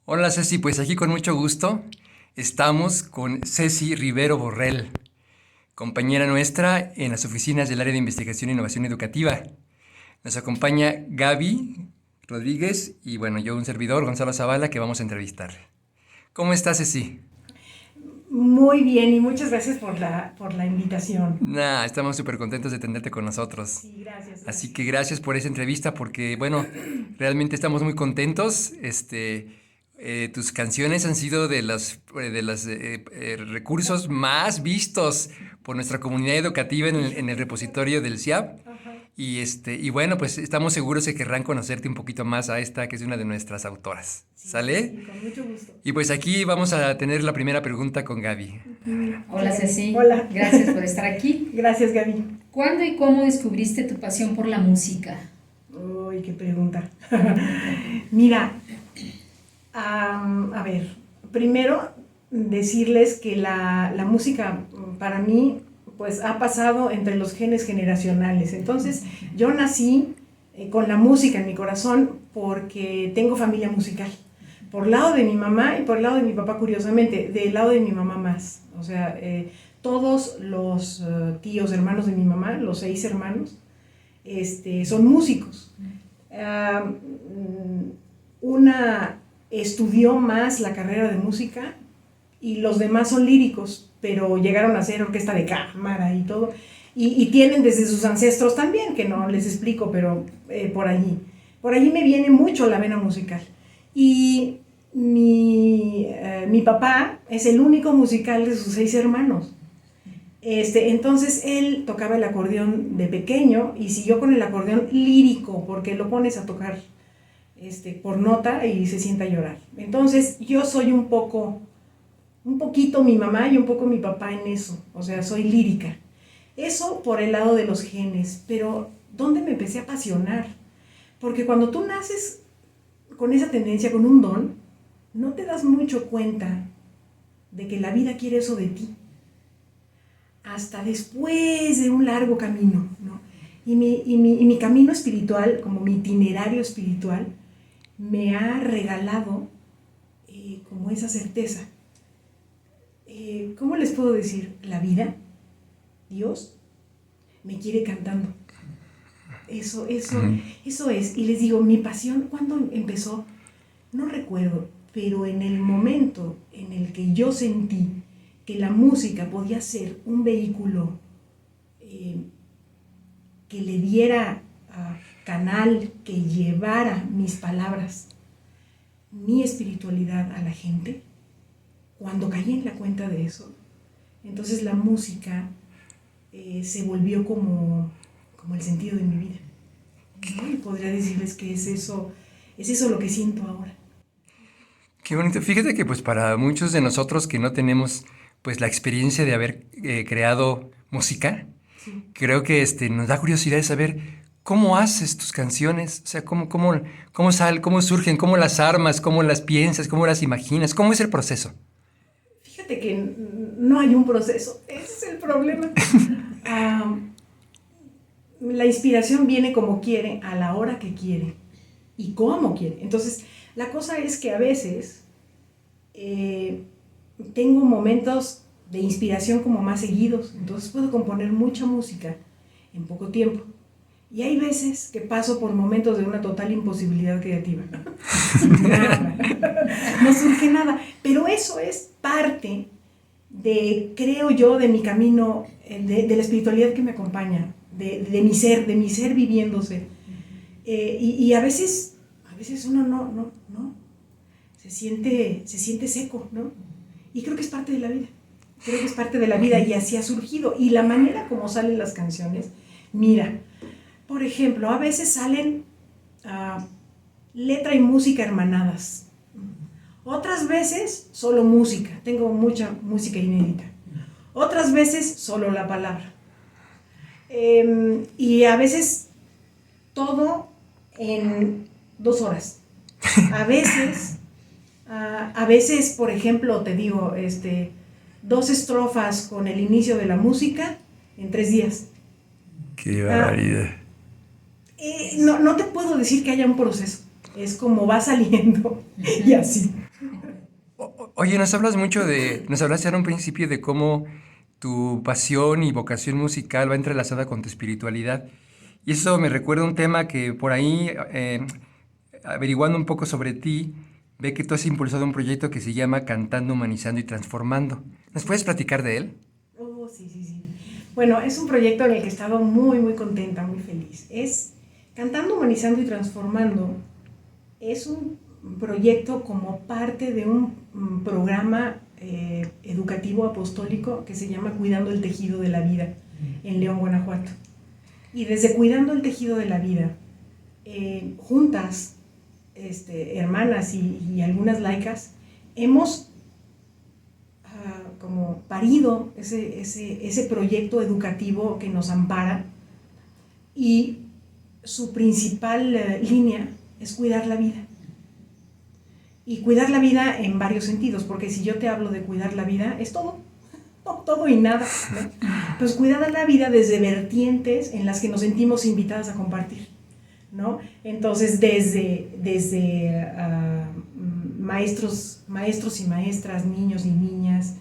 Hola Ceci, pues aquí con mucho gusto estamos con Ceci Rivero Borrell, compañera nuestra en las oficinas del área de investigación e innovación educativa. Nos acompaña Gaby Rodríguez y bueno, yo un servidor, Gonzalo Zavala, que vamos a entrevistar. ¿Cómo estás, Ceci? Muy bien y muchas gracias por la invitación. Estamos súper contentos de tenerte con nosotros. Sí, gracias, Así gracias. que gracias por esa entrevista porque, bueno, realmente estamos muy contentos. Tus canciones han sido de los recursos más vistos por nuestra comunidad educativa en el repositorio del CIAP. Ajá. Y bueno, pues estamos seguros que querrán conocerte un poquito más a esta, que es una de nuestras autoras. Sí, sí, ¿Sale? sí, con mucho gusto. Y pues aquí vamos a tener la primera pregunta con Gaby. Hola Ceci, Hola. gracias por estar aquí. Gracias, Gaby. ¿Cuándo y cómo descubriste tu pasión por la música? Uy, qué pregunta. Mira, a ver, primero decirles que la música para mí pues ha pasado entre los genes generacionales. Entonces, yo nací con la música en mi corazón porque tengo familia musical. Por lado de mi mamá y por el lado de mi papá, curiosamente, del lado de mi mamá más. O sea, todos los tíos, hermanos de mi mamá, los 6 hermanos, son músicos. Una estudió más la carrera de música y los demás son líricos, pero llegaron a hacer orquesta de cámara y todo. Y tienen desde sus ancestros también, que no les explico, pero por allí. Por allí me viene mucho la vena musical. Y mi papá es el único musical de sus 6 hermanos. Entonces él tocaba el acordeón de pequeño y siguió con el acordeón lírico, porque lo pones a tocar por nota y se sienta a llorar. Entonces yo soy un poquito mi mamá y un poco mi papá en eso, o sea, soy lírica. Eso por el lado de los genes, pero ¿dónde me empecé a apasionar? Porque cuando tú naces con esa tendencia, con un don, no te das mucho cuenta de que la vida quiere eso de ti. Hasta después de un largo camino, ¿no? Y mi camino espiritual, como mi itinerario espiritual, me ha regalado como esa certeza. ¿Cómo les puedo decir? La vida, Dios, me quiere cantando. Eso es. Y les digo, mi pasión, ¿cuándo empezó? No recuerdo, pero en el momento en el que yo sentí que la música podía ser un vehículo que le diera canal, que llevara mis palabras, mi espiritualidad a la gente, cuando caí en la cuenta de eso, entonces la música se volvió como el sentido de mi vida, ¿no? Y podría decirles que es eso lo que siento ahora. Qué bonito. Fíjate que pues para muchos de nosotros que no tenemos pues la experiencia de haber creado música, Sí. creo que nos da curiosidad de saber cómo haces tus canciones, o sea, cómo surgen, cómo las armas, cómo las piensas, cómo las imaginas, cómo es el proceso. Fíjate que no hay un proceso, ese es el problema. Ah, la inspiración viene como quiere, a la hora que quiere y cómo quiere. Entonces, la cosa es que a veces eh, tengo momentos de inspiración como más seguidos, entonces puedo componer mucha música en poco tiempo. Y hay veces que paso por momentos de una total imposibilidad creativa. Nada, no surge nada. Pero eso es parte de, creo yo, de mi camino, de la espiritualidad que me acompaña, de mi ser viviéndose. Y a veces uno no, se siente seco, ¿no? Y creo que es parte de la vida. Creo que es parte de la vida y así ha surgido. Y la manera como salen las canciones, mira, por ejemplo, a veces salen letra y música hermanadas. Otras veces solo música, tengo mucha música inédita. Otras veces solo la palabra. Y a veces todo en 2 horas. A veces, por ejemplo, te digo, 2 estrofas con el inicio de la música en 3 días. Qué Ah, barbaridad. no te puedo decir que haya un proceso, es como va saliendo y así. Oye, nos hablaste en un principio de cómo tu pasión y vocación musical va entrelazada con tu espiritualidad. Y eso me recuerda un tema que por ahí, averiguando un poco sobre ti, ve que tú has impulsado un proyecto que se llama Cantando, Humanizando y Transformando. ¿Nos puedes platicar de él? Oh, sí, sí, sí. Bueno, es un proyecto en el que he estado muy, muy contenta, muy feliz. Es Cantando, Humanizando y Transformando. Es un proyecto como parte de un programa educativo apostólico que se llama Cuidando el Tejido de la Vida en León, Guanajuato. Y desde Cuidando el Tejido de la Vida, juntas, hermanas y algunas laicas, hemos como parido ese proyecto educativo que nos ampara, y su principal línea es cuidar la vida. Y cuidar la vida en varios sentidos, porque si yo te hablo de cuidar la vida, es todo, todo y nada, ¿no? Pues cuidar la vida desde vertientes en las que nos sentimos invitadas a compartir, ¿no? Entonces, desde maestros y maestras, niños y niñas,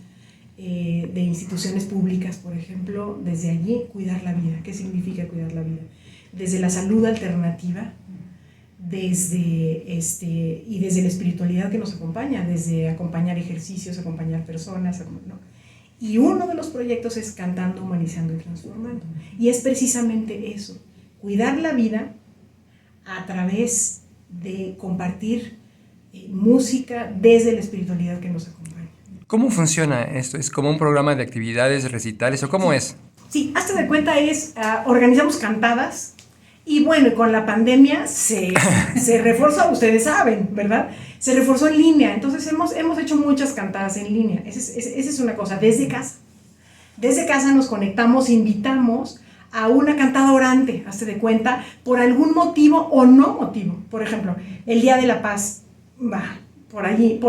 de instituciones públicas, por ejemplo, desde allí cuidar la vida. ¿Qué significa cuidar la vida? Desde la salud alternativa, y desde la espiritualidad que nos acompaña, desde acompañar ejercicios, acompañar personas, ¿no? Y uno de los proyectos es Cantando, Humanizando y Transformando. Y es precisamente eso, cuidar la vida a través de compartir música desde la espiritualidad que nos acompaña. ¿Cómo funciona esto? ¿Es como un programa de actividades, recitales o cómo es? Sí, hazte de cuenta organizamos cantadas. Y bueno, con la pandemia se reforzó, ustedes saben, ¿verdad? Se reforzó en línea, entonces hemos hecho muchas cantadas en línea. Esa es una cosa, desde casa. Desde casa nos conectamos, invitamos a una cantada orante, hazte de cuenta, por algún motivo o no motivo. Por ejemplo, el Día de la Paz, va, por allí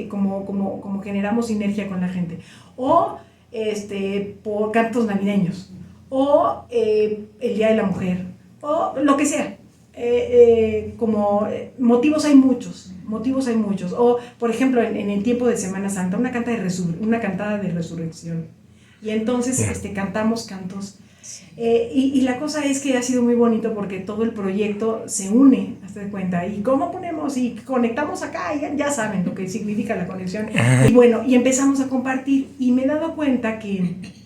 como generamos sinergia con la gente. O por cantos navideños, o el Día de la Mujer, o lo que sea. Motivos hay muchos, o por ejemplo en el tiempo de Semana Santa, una cantada de resurrección, y entonces cantamos cantos, y la cosa es que ha sido muy bonito porque todo el proyecto se une, hazte de cuenta, y cómo ponemos y conectamos acá, y ya saben lo que significa la conexión, y bueno, y empezamos a compartir, y me he dado cuenta que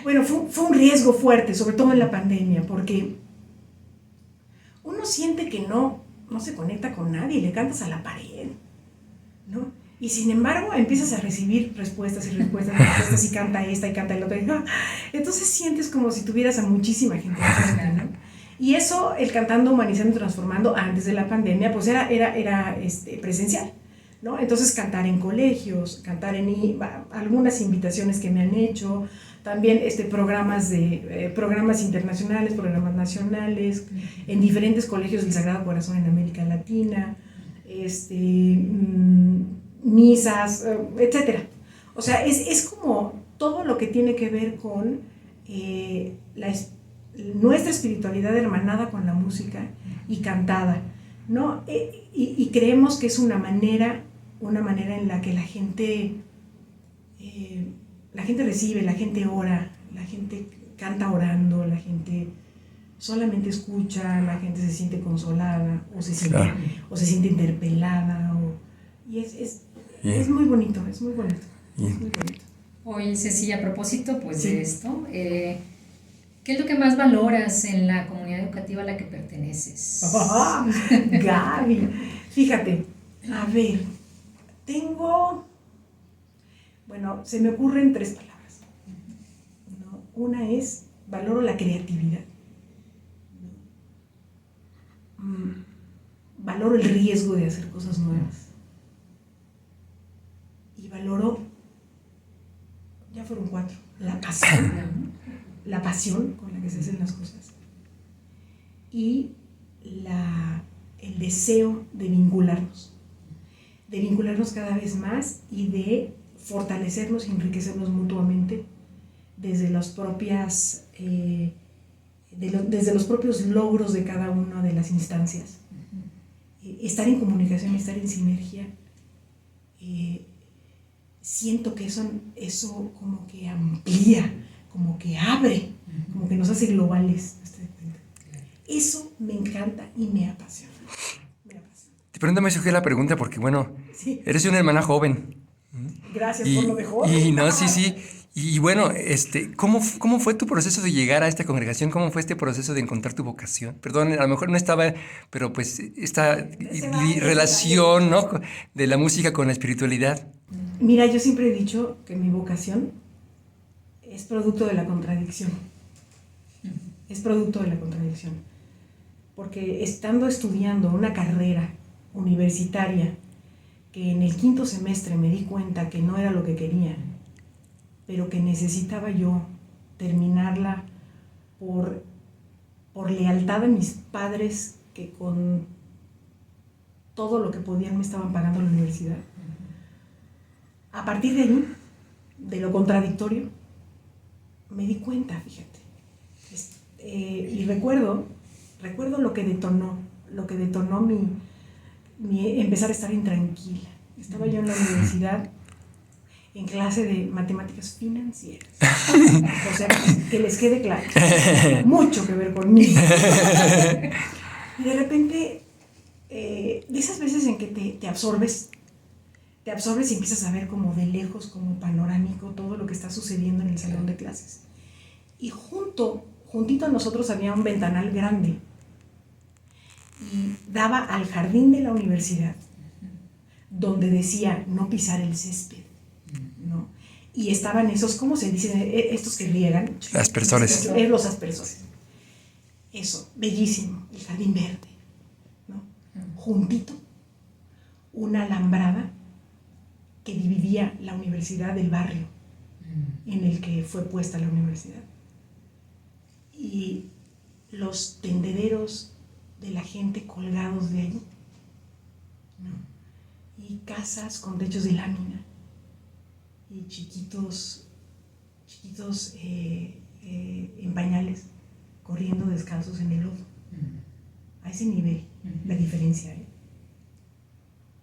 bueno, fue un riesgo fuerte, sobre todo en la pandemia, porque uno siente que no se conecta con nadie, le cantas a la pared, ¿no? Y sin embargo empiezas a recibir respuestas, y canta esta y canta el otro. Entonces sientes como si tuvieras a muchísima gente cerca, ¿no? Y eso, el Cantando, Humanizando y Transformando, antes de la pandemia, pues era presencial, ¿no? Entonces cantar en colegios, algunas invitaciones que me han hecho, también programas internacionales, programas nacionales, en diferentes colegios del Sagrado Corazón en América Latina, misas, etcétera. O sea, es como todo lo que tiene que ver con nuestra espiritualidad hermanada con la música y cantada, ¿no? Y creemos que es una manera en la que la gente recibe, la gente ora, la gente canta orando, la gente solamente escucha, la gente se siente consolada o se siente interpelada, y es muy bonito, es muy bonito. Oye, Ceci, a propósito pues de esto, ¿qué es lo que más valoras en la comunidad educativa a la que perteneces? Gaby, fíjate, a ver, se me ocurren 3 palabras, ¿no? Una es, valoro la creatividad, ¿no? Valoro el riesgo de hacer cosas nuevas, y valoro, ya fueron 4, la pasión con la que se hacen las cosas, y el deseo de vincularnos cada vez más, y de fortalecernos y enriquecernos mutuamente desde desde los propios logros de cada una de las instancias. Estar en comunicación, estar en sinergia, siento que eso como que amplía, como que abre, como que nos hace globales. Eso me encanta y me apasiona. De pronto me surgió la pregunta porque, bueno, Sí. eres una hermana joven. Gracias por lo de joven. Y no, sí. Y bueno, ¿cómo fue tu proceso de llegar a esta congregación? ¿Cómo fue este proceso de encontrar tu vocación? Perdón, a lo mejor no estaba, pero pues esta relación, ¿no?, de la música con la espiritualidad. Mira, yo siempre he dicho que mi vocación es producto de la contradicción. Es producto de la contradicción. Porque estando estudiando una carrera universitaria, que en el 5º semestre me di cuenta que no era lo que quería, pero que necesitaba yo terminarla por lealtad a mis padres, que con todo lo que podían me estaban pagando la universidad. A partir de ahí, de lo contradictorio, me di cuenta, fíjate. Y recuerdo lo que detonó mi empezar a estar intranquila. Estaba yo en la universidad en clase de matemáticas financieras. O sea, que les quede claro, mucho que ver conmigo. Y de repente, de esas veces en que te absorbes y empiezas a ver como de lejos, como panorámico, todo lo que está sucediendo en el salón de clases. Y juntito a nosotros había un ventanal grande y daba al jardín de la universidad, donde decía no pisar el césped, ¿no? Y estaban esos, ¿cómo se dicen? Estos que riegan. Aspersores. Los aspersores. Eso, bellísimo, el jardín verde, ¿no? Juntito, una alambrada que dividía la universidad del barrio en el que fue puesta la universidad. Y los tendederos de la gente colgados de allí, ¿no? Y casas con techos de lámina y chiquitos en pañales corriendo descalzos en el lodo. A ese nivel, la diferencia, ¿eh?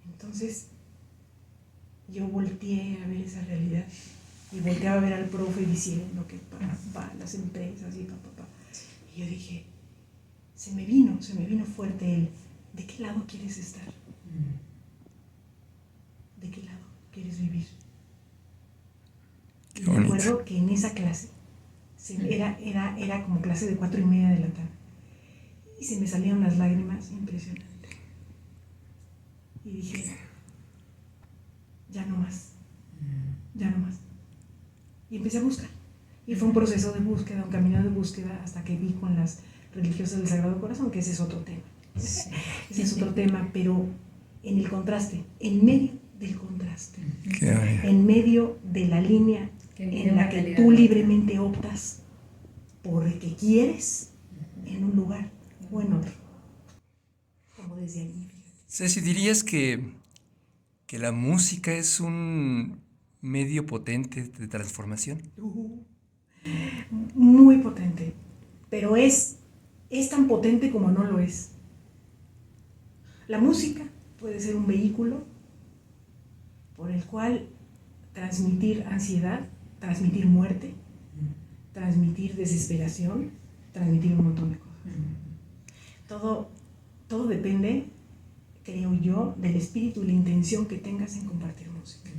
Entonces yo volteé a ver esa realidad y volteaba a ver al profe diciendo que para las empresas y y yo dije, se me vino fuerte el ¿de qué lado quieres estar? ¿De qué lado quieres vivir? Y recuerdo que en esa clase era como clase de 4:30 de la tarde y se me salían unas lágrimas impresionantes y dije, ya no más y empecé a buscar y fue un proceso de búsqueda, un camino de búsqueda hasta que vi con las religiosas del Sagrado Corazón, que ese es otro tema. Sí. Ese es otro tema, pero en el contraste, en medio del contraste, en medio de la línea en la que tú libremente optas porque quieres en un lugar o en otro, como desde allí. Ceci, ¿dirías que la música es un medio potente de transformación? Muy potente, pero es tan potente como no lo es. La música puede ser un vehículo por el cual transmitir ansiedad, transmitir muerte, transmitir desesperación, transmitir un montón de cosas. Todo depende, creo yo, del espíritu y la intención que tengas en compartir música.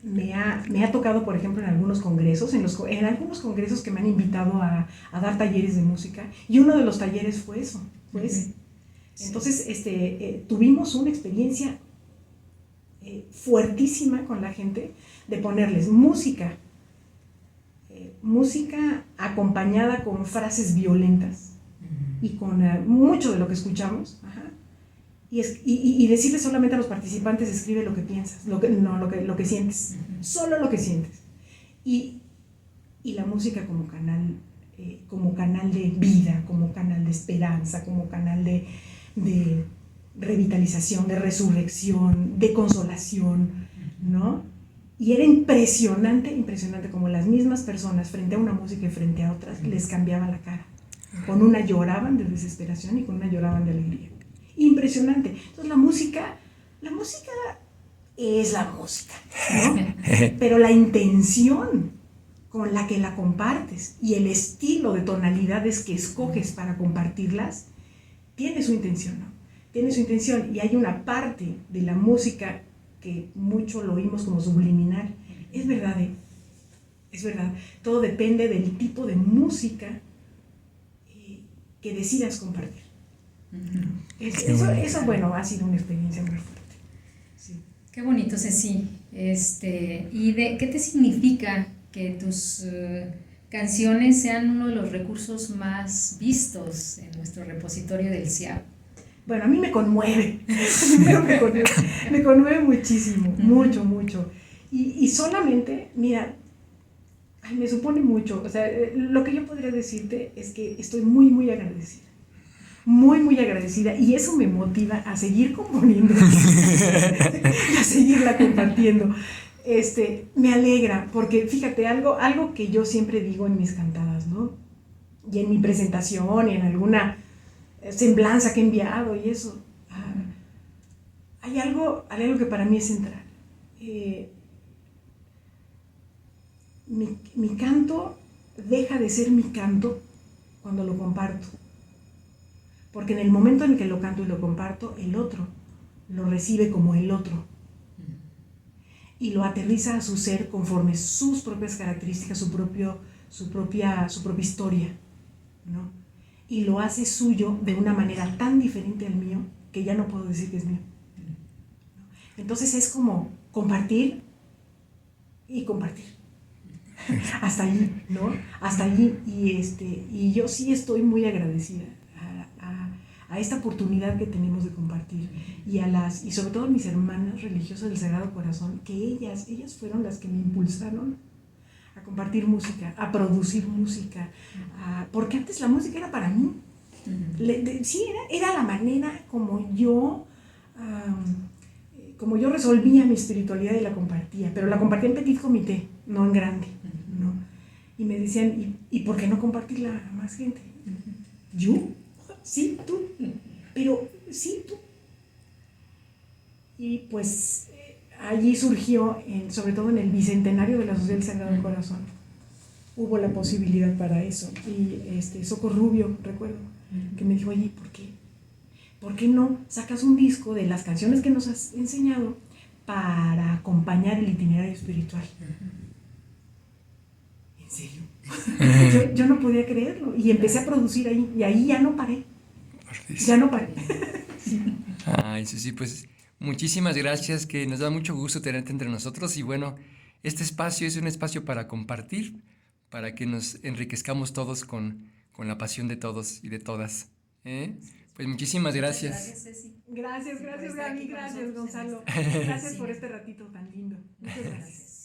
Me ha tocado, por ejemplo, en algunos congresos, en algunos congresos que me han invitado a dar talleres de música, y uno de los talleres fue ese. Entonces, tuvimos una experiencia fuertísima con la gente de ponerles música acompañada con frases violentas y con mucho de lo que escuchamos. Y decirle solamente a los participantes, escribe lo que piensas, lo que sientes, solo lo que sientes. Y la música como canal de vida, como canal de esperanza, como canal de revitalización, de resurrección, de consolación, ¿no? Y era impresionante como las mismas personas frente a una música y frente a otras les cambiaba la cara. Con una lloraban de desesperación y con una lloraban de alegría. Impresionante. Entonces la música es la música, ¿no? Pero la intención con la que la compartes y el estilo de tonalidades que escoges para compartirlas, tiene su intención, ¿no? Tiene su intención, y hay una parte de la música que mucho lo oímos como subliminal. Es verdad, es verdad. Todo depende del tipo de música que decidas compartir. Eso, bueno, ha sido una experiencia muy fuerte. Sí. Qué bonito, Ceci. ¿Y qué te significa que tus canciones sean uno de los recursos más vistos en nuestro repositorio del CIAP? Bueno, a mí me conmueve. Primero me conmueve muchísimo, mucho. Y solamente, mira, me supone mucho. O sea, lo que yo podría decirte es que estoy muy agradecida. Muy agradecida, y eso me motiva a seguir componiendo y a seguirla compartiendo. Me alegra, porque fíjate, algo que yo siempre digo en mis cantadas, ¿no? Y en mi presentación, y en alguna semblanza que he enviado y eso, hay algo que para mí es central. Mi canto deja de ser mi canto cuando lo comparto. Porque en el momento en que lo canto y lo comparto, el otro lo recibe como el otro. Y lo aterriza a su ser conforme sus propias características, su propia historia, ¿no? Y lo hace suyo de una manera tan diferente al mío que ya no puedo decir que es mío. Entonces es como compartir y compartir. Hasta allí, ¿no? Hasta allí. Y yo sí estoy muy agradecida a esta oportunidad que tenemos de compartir, y sobre todo a mis hermanas religiosas del Sagrado Corazón, que ellas fueron las que me impulsaron a compartir música, a producir música, porque antes la música era para mí. Sí, era la manera como yo resolvía mi espiritualidad y la compartía, pero la compartía en petit comité, no en grande, ¿no? Y me decían, ¿y por qué no compartirla a más gente? ¿Yo? Sí, tú, pero sí, tú. Y pues allí surgió, sobre todo en el bicentenario de la Sociedad del Sagrado Corazón, hubo la posibilidad para eso. Y Soco Rubio, recuerdo, que me dijo, oye, ¿por qué no sacas un disco de las canciones que nos has enseñado para acompañar el itinerario espiritual? ¿En serio? Yo no podía creerlo, y empecé a producir ahí, y ahí ya no paré. Ya no paré. Sí. Ay, sí, pues muchísimas gracias, que nos da mucho gusto tenerte entre nosotros, y bueno, este espacio es un espacio para compartir, para que nos enriquezcamos todos con la pasión de todos y de todas. Pues muchísimas gracias. Gracias, Ceci. Gracias, Gaby, gracias, Gonzalo. Gracias por este ratito tan lindo. Muchas gracias.